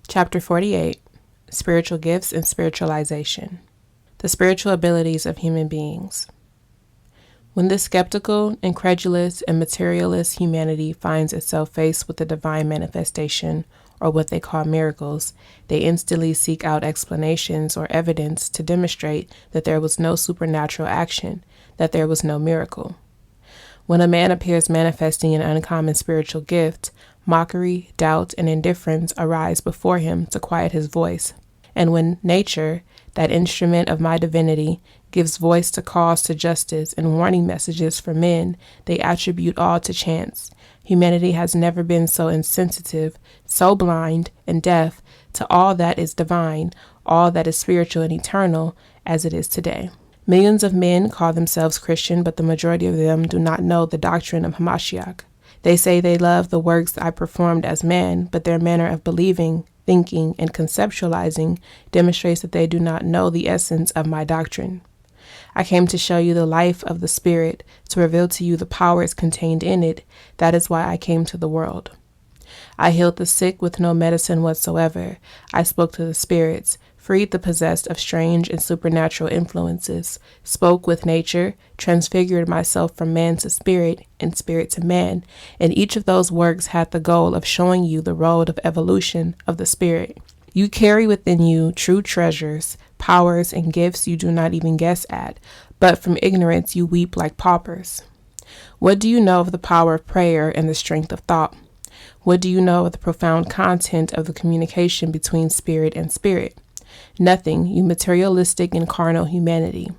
Chapter 48, Spiritual Gifts and Spiritualization. The Spiritual Abilities of Human Beings. When the skeptical, incredulous, and materialist humanity finds itself faced with the divine manifestation, or what they call miracles, they instantly seek out explanations or evidence to demonstrate that there was no supernatural action, that there was no miracle. When a man appears manifesting an uncommon spiritual gift, mockery, doubt, and indifference arise before him to quiet his voice. And when nature, that instrument of my divinity, gives voice to calls to justice and warning messages for men, they attribute all to chance. Humanity has never been so insensitive, so blind and deaf to all that is divine, all that is spiritual and eternal, as it is today. Millions of men call themselves Christian, but the majority of them do not know the doctrine of Hamashiach. They say they love the works I performed as man, but their manner of believing, thinking, and conceptualizing demonstrates that they do not know the essence of my doctrine. I came to show you the life of the Spirit, to reveal to you the powers contained in it. That is why I came to the world. I healed the sick with no medicine whatsoever. I spoke to the spirits, freed the possessed of strange and supernatural influences, spoke with nature, transfigured myself from man to spirit and spirit to man, and each of those works had the goal of showing you the road of evolution of the spirit. You carry within you true treasures, powers, and gifts you do not even guess at, but from ignorance you weep like paupers. What do you know of the power of prayer and the strength of thought? What do you know of the profound content of the communication between spirit and spirit? Nothing, you materialistic and carnal humanity.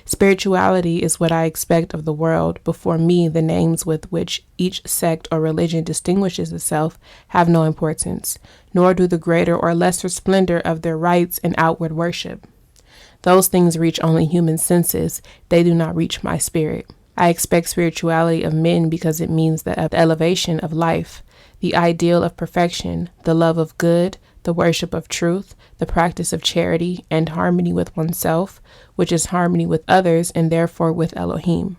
Spirituality is what I expect of the world. Before me, the names with which each sect or religion distinguishes itself have no importance, nor do the greater or lesser splendor of their rites and outward worship. Those things reach only human senses. They do not reach my spirit. I expect spirituality of men because it means the elevation of life, the ideal of perfection, the love of good, the worship of truth, the practice of charity, and harmony with oneself, which is harmony with others and therefore with Elohim.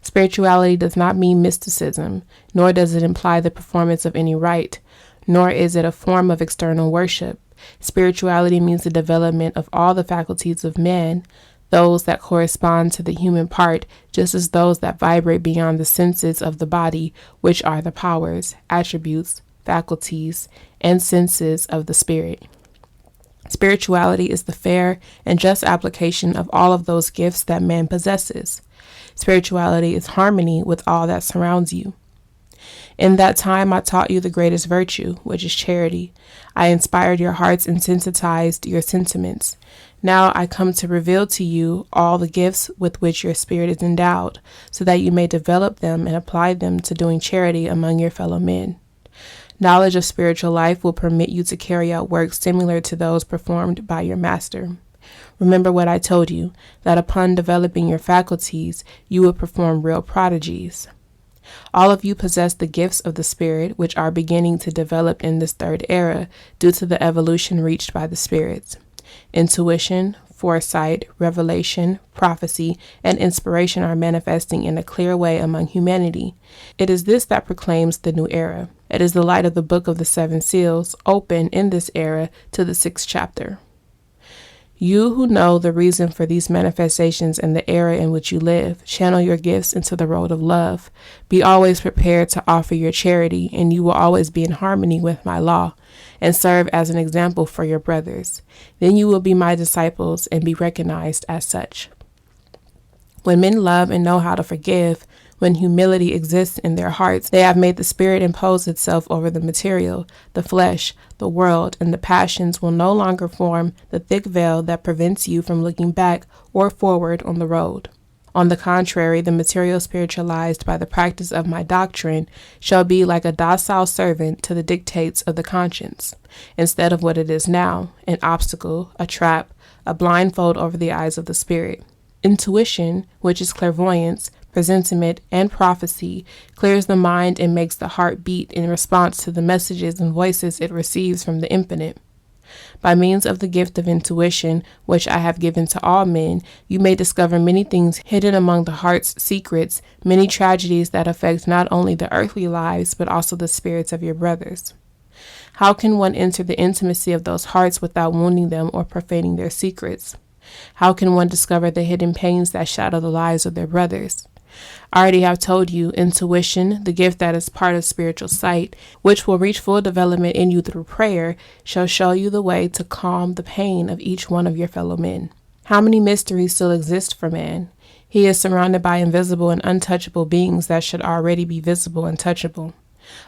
Spirituality does not mean mysticism, nor does it imply the performance of any rite, nor is it a form of external worship. Spirituality means the development of all the faculties of man, those that correspond to the human part, just as those that vibrate beyond the senses of the body, which are the powers, attributes, faculties, and senses of the spirit. Spirituality is the fair and just application of all of those gifts that man possesses. Spirituality is harmony with all that surrounds you. In that time, I taught you the greatest virtue, which is charity. I inspired your hearts and sensitized your sentiments. Now I come to reveal to you all the gifts with which your spirit is endowed, so that you may develop them and apply them to doing charity among your fellow men. Knowledge of spiritual life will permit you to carry out works similar to those performed by your master. Remember what I told you, that upon developing your faculties, you will perform real prodigies. All of you possess the gifts of the Spirit, which are beginning to develop in this third era due to the evolution reached by the spirits. Intuition, foresight, revelation, prophecy, and inspiration are manifesting in a clear way among humanity. It is this that proclaims the new era. It is the light of the book of the seven seals, open in this era to the 6th chapter. You who know the reason for these manifestations and the era in which you live, channel your gifts into the road of love. Be always prepared to offer your charity, and you will always be in harmony with my law, and serve as an example for your brothers. Then you will be my disciples and be recognized as such. When men love and know how to forgive, when humility exists in their hearts, they have made the spirit impose itself over the material, the flesh, the world, and the passions will no longer form the thick veil that prevents you from looking back or forward on the road. On the contrary, the material spiritualized by the practice of my doctrine shall be like a docile servant to the dictates of the conscience, instead of what it is now, an obstacle, a trap, a blindfold over the eyes of the spirit. Intuition, which is clairvoyance, presentiment, and prophecy, clears the mind and makes the heart beat in response to the messages and voices it receives from the infinite. By means of the gift of intuition, which I have given to all men, you may discover many things hidden among the heart's secrets, many tragedies that affect not only the earthly lives, but also the spirits of your brothers. How can one enter the intimacy of those hearts without wounding them or profaning their secrets? How can one discover the hidden pains that shadow the lives of their brothers? I already have told you, intuition, the gift that is part of spiritual sight, which will reach full development in you through prayer, shall show you the way to calm the pain of each one of your fellow men. How many mysteries still exist for man? He is surrounded by invisible and untouchable beings that should already be visible and touchable.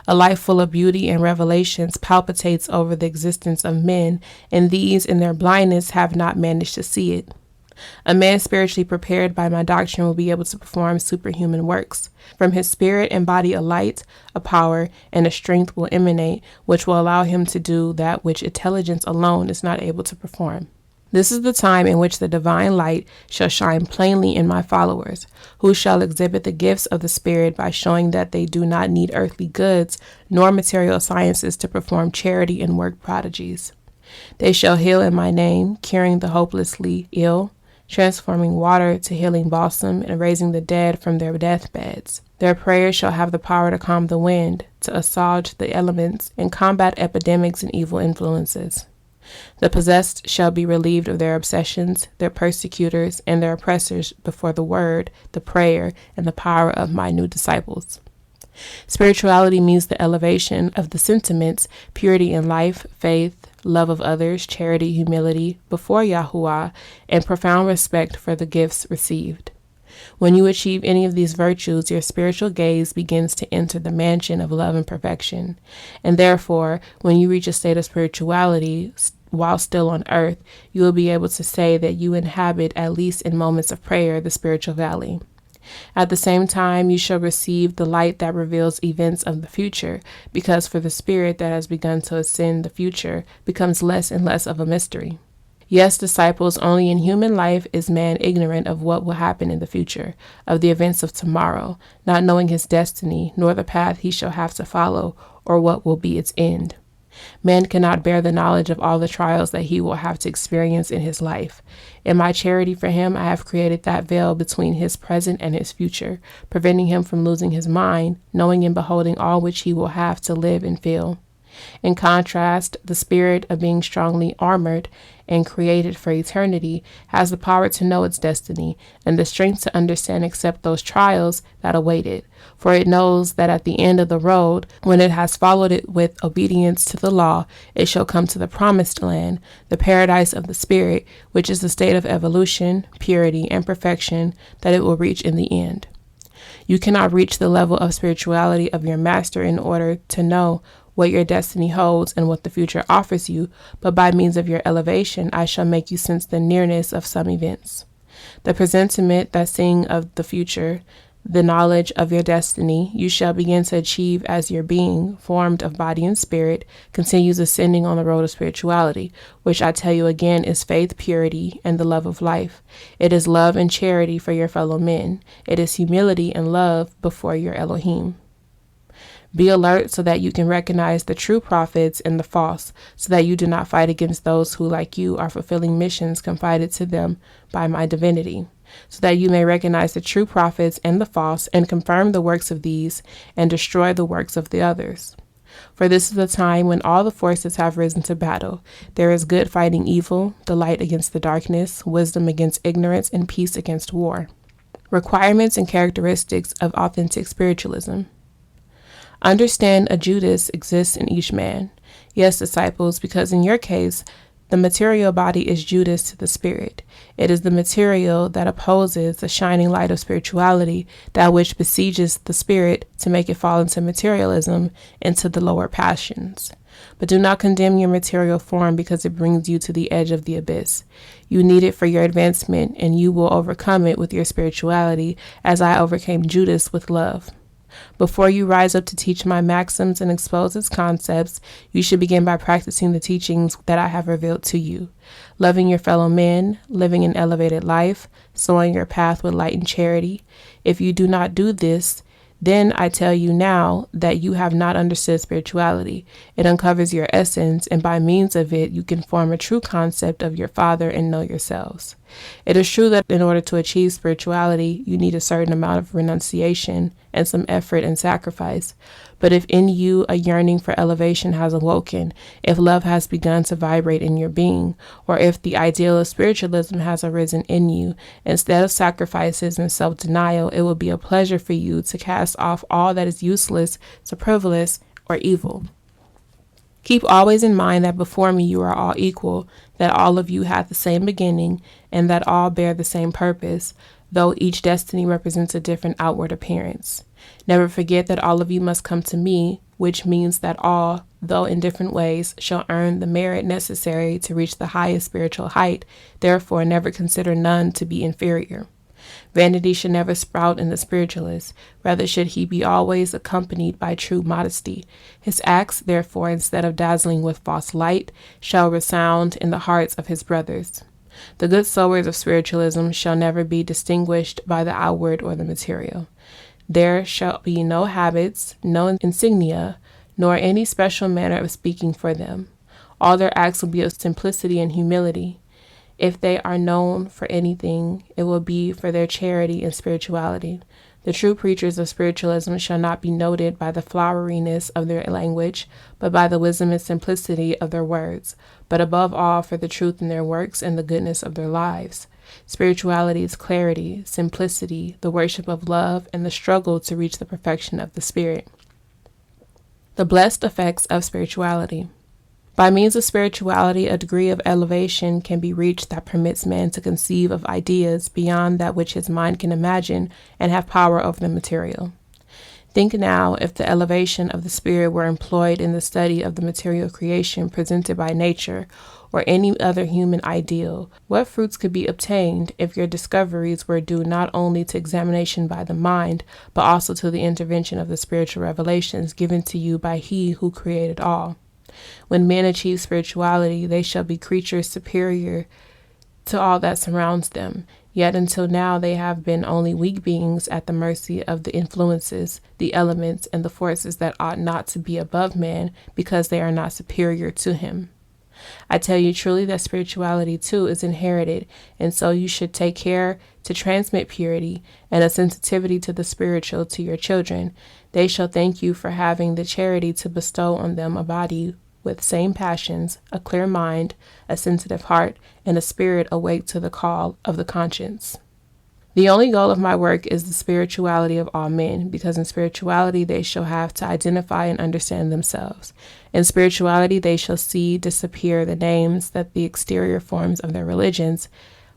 A life full of beauty and revelations palpitates over the existence of men, and these, in their blindness, have not managed to see it. A man spiritually prepared by my doctrine will be able to perform superhuman works. From his spirit and body a light, a power, and a strength will emanate, which will allow him to do that which intelligence alone is not able to perform. This is the time in which the divine light shall shine plainly in my followers, who shall exhibit the gifts of the Spirit by showing that they do not need earthly goods nor material sciences to perform charity and work prodigies. They shall heal in my name, curing the hopelessly ill, transforming water to healing balsam, and raising the dead from their deathbeds. Their prayers shall have the power to calm the wind, to assuage the elements, and combat epidemics and evil influences. The possessed shall be relieved of their obsessions, their persecutors, and their oppressors before the word, the prayer, and the power of my new disciples. Spirituality means the elevation of the sentiments, purity in life, faith, love of others, charity, humility before Yahuah, and profound respect for the gifts received. When you achieve any of these virtues, your spiritual gaze begins to enter the mansion of love and perfection. And therefore, when you reach a state of spirituality, while still on earth, you will be able to say that you inhabit, at least in moments of prayer, the spiritual valley. At the same time, you shall receive the light that reveals events of the future, because for the spirit that has begun to ascend, the future becomes less and less of a mystery. Yes, disciples, only in human life is man ignorant of what will happen in the future, of the events of tomorrow, not knowing his destiny, nor the path he shall have to follow, or what will be its end. Man cannot bear the knowledge of all the trials that he will have to experience in his life. In my charity for him, I have created that veil between his present and his future, preventing him from losing his mind, knowing and beholding all which he will have to live and feel. In contrast, the spirit of being strongly armored and created for eternity has the power to know its destiny and the strength to understand and accept those trials that await it, for it knows that at the end of the road, when it has followed it with obedience to the law, it shall come to the promised land, the paradise of the spirit, which is the state of evolution, purity, and perfection that it will reach in the end. You cannot reach the level of spirituality of your master in order to know what your destiny holds and what the future offers you, but by means of your elevation, I shall make you sense the nearness of some events. The presentiment that seeing of the future, the knowledge of your destiny, you shall begin to achieve as your being, formed of body and spirit, continues ascending on the road of spirituality, which I tell you again is faith, purity, and the love of life. It is love and charity for your fellow men. It is humility and love before your Elohim. Be alert so that you can recognize the true prophets and the false, so that you do not fight against those who, like you, are fulfilling missions confided to them by my divinity, so that you may recognize the true prophets and the false, and confirm the works of these, and destroy the works of the others. For this is the time when all the forces have risen to battle. There is good fighting evil, the light against the darkness, wisdom against ignorance, and peace against war. Requirements and characteristics of authentic spiritualism. Understand a Judas exists in each man. Yes, disciples, because in your case, the material body is Judas to the spirit. It is the material that opposes the shining light of spirituality, that which besieges the spirit to make it fall into materialism, into the lower passions. But do not condemn your material form because it brings you to the edge of the abyss. You need it for your advancement, and you will overcome it with your spirituality, as I overcame Judas with love. Before you rise up to teach my maxims and expose its concepts, you should begin by practicing the teachings that I have revealed to you. Loving your fellow men, living an elevated life, sowing your path with light and charity. If you do not do this, then I tell you now that you have not understood spirituality. It uncovers your essence, and by means of it, you can form a true concept of your Father and know yourselves. It is true that in order to achieve spirituality, you need a certain amount of renunciation and some effort and sacrifice. But if in you a yearning for elevation has awoken, if love has begun to vibrate in your being, or if the ideal of spiritualism has arisen in you, instead of sacrifices and self-denial, it will be a pleasure for you to cast off all that is useless, superfluous, or evil. Keep always in mind that before me you are all equal, that all of you have the same beginning, and that all bear the same purpose, though each destiny represents a different outward appearance. Never forget that all of you must come to me, which means that all, though in different ways, shall earn the merit necessary to reach the highest spiritual height. Therefore, never consider none to be inferior. Vanity should never sprout in the spiritualist. Rather should he be always accompanied by true modesty. His acts, therefore, instead of dazzling with false light, shall resound in the hearts of his brothers. The good sowers of spiritualism shall never be distinguished by the outward or the material. There shall be no habits, no insignia, nor any special manner of speaking for them. All their acts will be of simplicity and humility. If they are known for anything, it will be for their charity and spirituality. The true preachers of spiritualism shall not be noted by the floweriness of their language, but by the wisdom and simplicity of their words, but above all for the truth in their works and the goodness of their lives. Spirituality is clarity, simplicity, the worship of love, and the struggle to reach the perfection of the spirit. The blessed effects of spirituality. By means of spirituality, a degree of elevation can be reached that permits man to conceive of ideas beyond that which his mind can imagine and have power over the material. Think now, if the elevation of the spirit were employed in the study of the material creation presented by nature or any other human ideal, what fruits could be obtained if your discoveries were due not only to examination by the mind, but also to the intervention of the spiritual revelations given to you by He who created all? When men achieve spirituality, they shall be creatures superior to all that surrounds them. Yet until now they have been only weak beings at the mercy of the influences, the elements, and the forces that ought not to be above man because they are not superior to him. I tell you truly that spirituality too is inherited, and so you should take care to transmit purity and a sensitivity to the spiritual to your children. They shall thank you for having the charity to bestow on them a body with same passions, a clear mind, a sensitive heart, and a spirit awake to the call of the conscience. The only goal of my work is the spirituality of all men, because in spirituality they shall have to identify and understand themselves. In spirituality they shall see disappear the names that the exterior forms of their religions,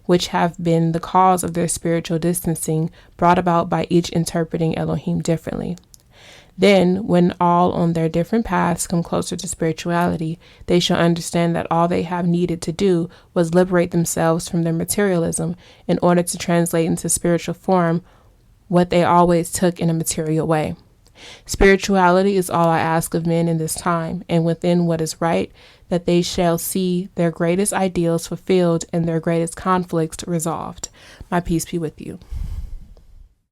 which have been the cause of their spiritual distancing, brought about by each interpreting Elohim differently. Then, when all on their different paths come closer to spirituality, they shall understand that all they have needed to do was liberate themselves from their materialism in order to translate into spiritual form what they always took in a material way. Spirituality is all I ask of men in this time, and within what is right, that they shall see their greatest ideals fulfilled and their greatest conflicts resolved. My peace be with you.